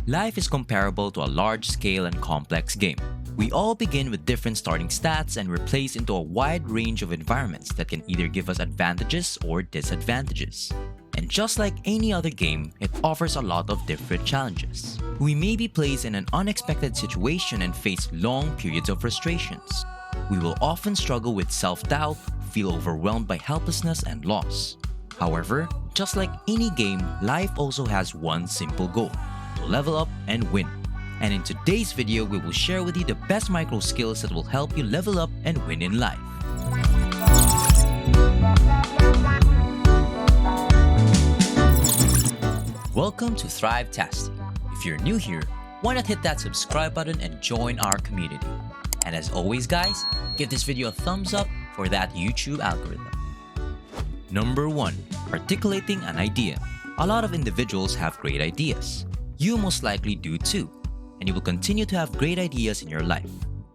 Life is comparable to a large-scale and complex game. We all begin with different starting stats and we're placed into a wide range of environments that can either give us advantages or disadvantages. And just like any other game, it offers a lot of different challenges. We may be placed in an unexpected situation and face long periods of frustrations. We will often struggle with self-doubt, feel overwhelmed by helplessness and loss. However, just like any game, life also has one simple goal: to level up and win. And in today's video, we will share with you the best micro skills that will help you level up and win in life. Welcome to Thrivetastic. If you're new here, why not hit that subscribe button and join our community? And as always guys, give this video a thumbs up for that YouTube algorithm. Number 1. Articulating an idea. A lot of individuals have great ideas. You most likely do too, and you will continue to have great ideas in your life.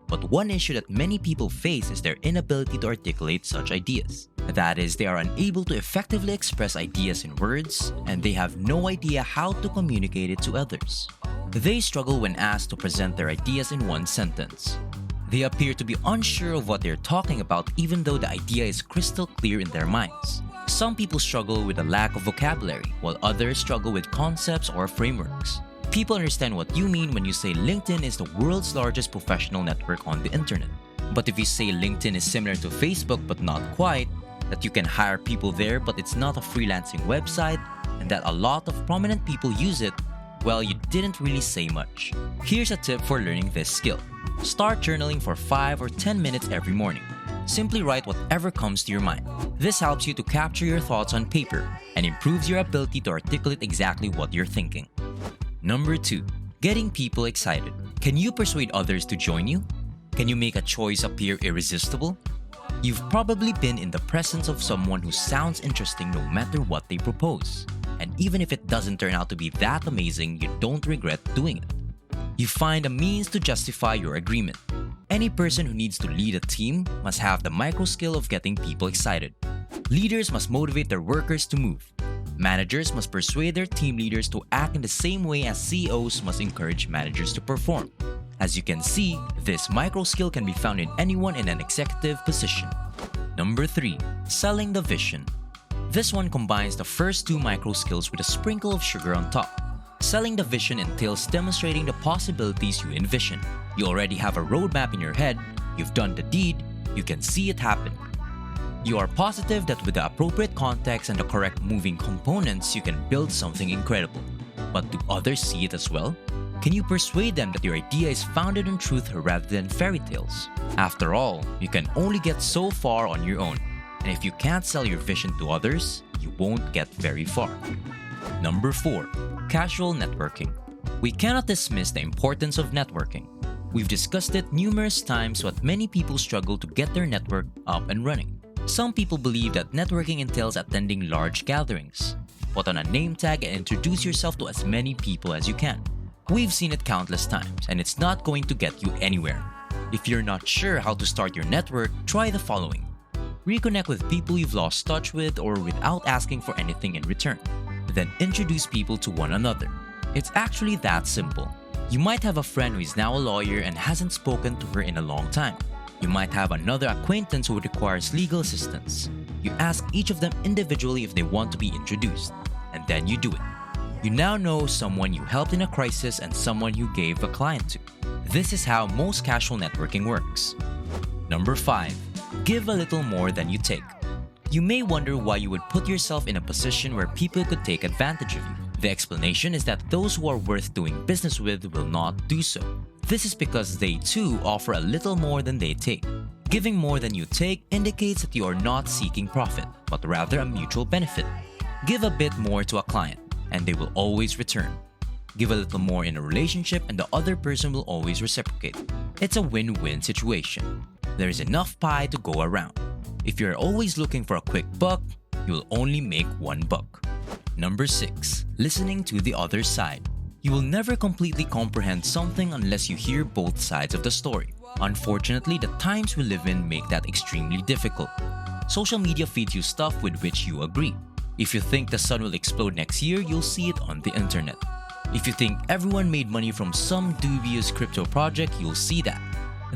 But one issue that many people face is their inability to articulate such ideas. That is, they are unable to effectively express ideas in words, and they have no idea how to communicate it to others. They struggle when asked to present their ideas in one sentence. They appear to be unsure of what they're talking about even though the idea is crystal clear in their minds. Some people struggle with a lack of vocabulary, while others struggle with concepts or frameworks. People understand what you mean when you say LinkedIn is the world's largest professional network on the internet. But if you say LinkedIn is similar to Facebook but not quite, that you can hire people there but it's not a freelancing website, and that a lot of prominent people use it, well, you didn't really say much. Here's a tip for learning this skill. Start journaling for 5 or 10 minutes every morning. Simply write whatever comes to your mind. This helps you to capture your thoughts on paper and improves your ability to articulate exactly what you're thinking. Number 2. Getting people excited. Can you persuade others to join you? Can you make a choice appear irresistible? You've probably been in the presence of someone who sounds interesting no matter what they propose. And even if it doesn't turn out to be that amazing, you don't regret doing it. You find a means to justify your agreement. Any person who needs to lead a team must have the micro skill of getting people excited. Leaders must motivate their workers to move. Managers must persuade their team leaders to act in the same way as CEOs must encourage managers to perform. As you can see, this micro skill can be found in anyone in an executive position. Number 3. Selling the vision. This one combines the first 2 micro skills with a sprinkle of sugar on top. Selling the vision entails demonstrating the possibilities you envision. You already have a roadmap in your head, you've done the deed, you can see it happen. You are positive that with the appropriate context and the correct moving components, you can build something incredible. But do others see it as well? Can you persuade them that your idea is founded on truth rather than fairy tales? After all, you can only get so far on your own. And if you can't sell your vision to others, you won't get very far. Number 4. Casual networking. We cannot dismiss the importance of networking. We've discussed it numerous times, but many people struggle to get their network up and running. Some people believe that networking entails attending large gatherings. Put on a name tag and introduce yourself to as many people as you can. We've seen it countless times, and it's not going to get you anywhere. If you're not sure how to start your network, try the following. Reconnect with people you've lost touch with or without asking for anything in return. Then introduce people to one another. It's actually that simple. You might have a friend who is now a lawyer and hasn't spoken to her in a long time. You might have another acquaintance who requires legal assistance. You ask each of them individually if they want to be introduced, and then you do it. You now know someone you helped in a crisis and someone you gave a client to. This is how most casual networking works. Number 5. Give a little more than you take. You may wonder why you would put yourself in a position where people could take advantage of you. The explanation is that those who are worth doing business with will not do so. This is because they too offer a little more than they take. Giving more than you take indicates that you are not seeking profit, but rather a mutual benefit. Give a bit more to a client, and they will always return. Give a little more in a relationship and the other person will always reciprocate. It's a win-win situation. There is enough pie to go around. If you're always looking for a quick buck, you will only make one buck. Number 6. Listening to the other side. You will never completely comprehend something unless you hear both sides of the story. Unfortunately, the times we live in make that extremely difficult. Social media feeds you stuff with which you agree. If you think the sun will explode next year, you'll see it on the internet. If you think everyone made money from some dubious crypto project, you'll see that.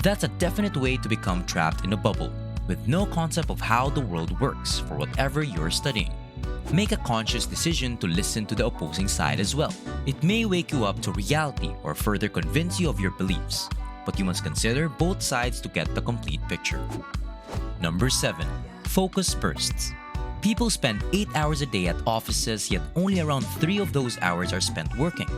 That's a definite way to become trapped in a bubble, with no concept of how the world works for whatever you're studying. Make a conscious decision to listen to the opposing side as well. It may wake you up to reality or further convince you of your beliefs, but you must consider both sides to get the complete picture. Number 7. Focus bursts. People spend 8 hours a day at offices, yet only around 3 of those hours are spent working.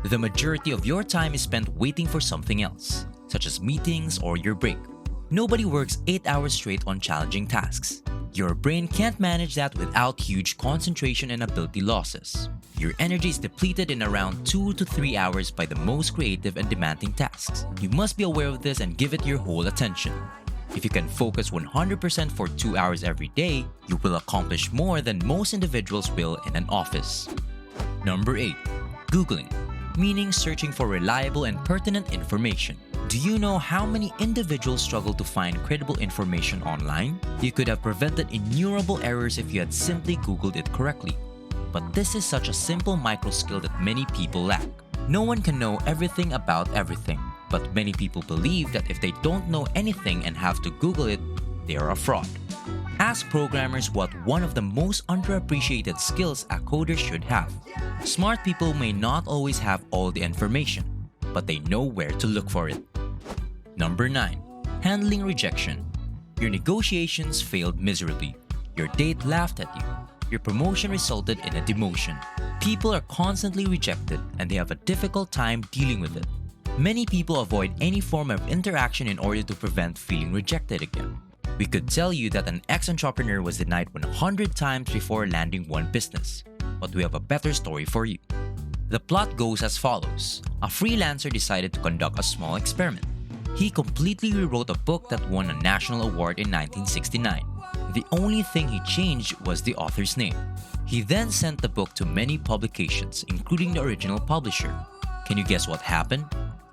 The majority of your time is spent waiting for something else, such as meetings or your break. Nobody works 8 hours straight on challenging tasks. Your brain can't manage that without huge concentration and ability losses. Your energy is depleted in around 2 to 3 hours by the most creative and demanding tasks. You must be aware of this and give it your whole attention. If you can focus 100% for 2 hours every day, you will accomplish more than most individuals will in an office. Number 8. Googling, meaning searching for reliable and pertinent information. Do you know how many individuals struggle to find credible information online? You could have prevented innumerable errors if you had simply Googled it correctly. But this is such a simple micro skill that many people lack. No one can know everything about everything, but many people believe that if they don't know anything and have to Google it, they are a fraud. Ask programmers what one of the most underappreciated skills a coder should have. Smart people may not always have all the information, but they know where to look for it. Number 9. Handling rejection. Your negotiations failed miserably. Your date laughed at you. Your promotion resulted in a demotion. People are constantly rejected and they have a difficult time dealing with it. Many people avoid any form of interaction in order to prevent feeling rejected again. We could tell you that an ex-entrepreneur was denied 100 times before landing one business, but we have a better story for you. The plot goes as follows. A freelancer decided to conduct a small experiment. He completely rewrote a book that won a national award in 1969. The only thing he changed was the author's name. He then sent the book to many publications, including the original publisher. Can you guess what happened?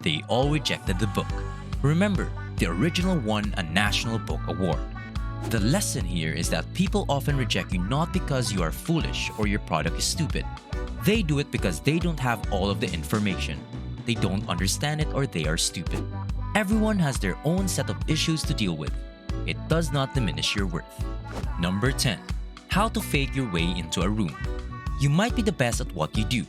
They all rejected the book. Remember, the original won a national book award. The lesson here is that people often reject you not because you are foolish or your product is stupid. They do it because they don't have all of the information. They don't understand it or they are stupid. Everyone has their own set of issues to deal with. It does not diminish your worth. Number 10. How to fake your way into a room. You might be the best at what you do.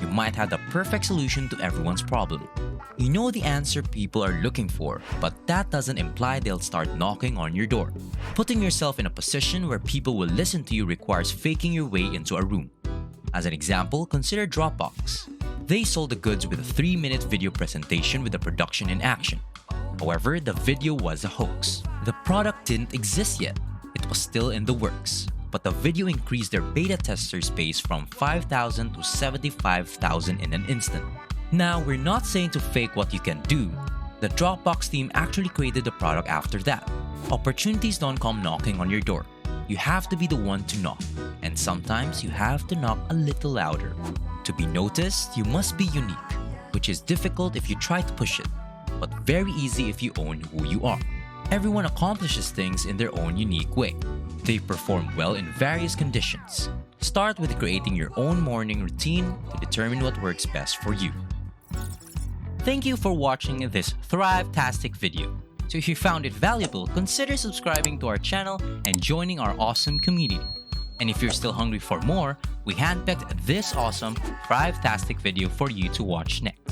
You might have the perfect solution to everyone's problem. You know the answer people are looking for, but that doesn't imply they'll start knocking on your door. Putting yourself in a position where people will listen to you requires faking your way into a room. As an example, consider Dropbox. They sold the goods with a 3-minute video presentation with the production in action. However, the video was a hoax. The product didn't exist yet. It was still in the works. But the video increased their beta testers base from 5,000 to 75,000 in an instant. Now, we're not saying to fake what you can do. The Dropbox team actually created the product after that. Opportunities don't come knocking on your door. You have to be the one to knock. And sometimes you have to knock a little louder. To be noticed, you must be unique, which is difficult if you try to push it, but very easy if you own who you are. Everyone accomplishes things in their own unique way. They perform well in various conditions. Start with creating your own morning routine to determine what works best for you. Thank you for watching this Thrivetastic video. So if you found it valuable, consider subscribing to our channel and joining our awesome community. And if you're still hungry for more, we handpicked this awesome Thrivetastic video for you to watch next.